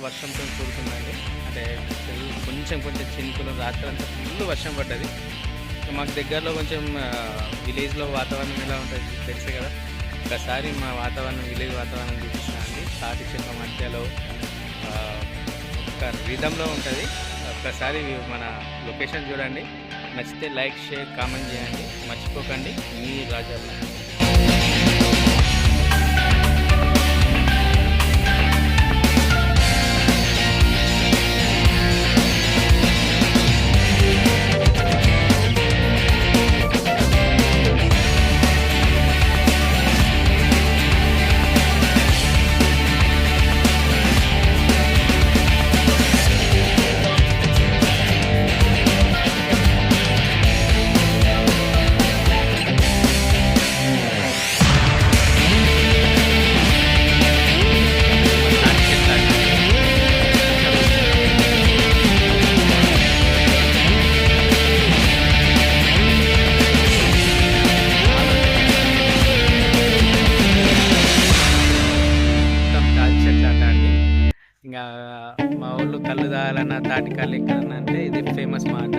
వర్షంతో కూడుకుందండి. అంటే కొంచెం కొంచెం చినుకులు, రాత్రంతా ఫుల్ వర్షం పడ్డది. మాకు దగ్గరలో కొంచెం విలేజ్లో వాతావరణం ఎలా ఉంటుంది తెలుసు కదా. ఒకసారి మా వాతావరణం, విలేజ్ వాతావరణం చూపిస్తాను అండి. తాటి చెట్ల మధ్యలో ఒక రిధంలో ఉంటుంది. ఒక్కసారి మన లొకేషన్ చూడండి. నచ్చితే లైక్, షేర్, కామెంట్ చేయండి. మర్చిపోకండి. మీ రాజా. ఇంకా మా ఊళ్ళో కళ్ళు తాగాలన్న, తాటి కళ్ళు ఎక్కాలన్న అంటే ఇది ఫేమస్ మాట.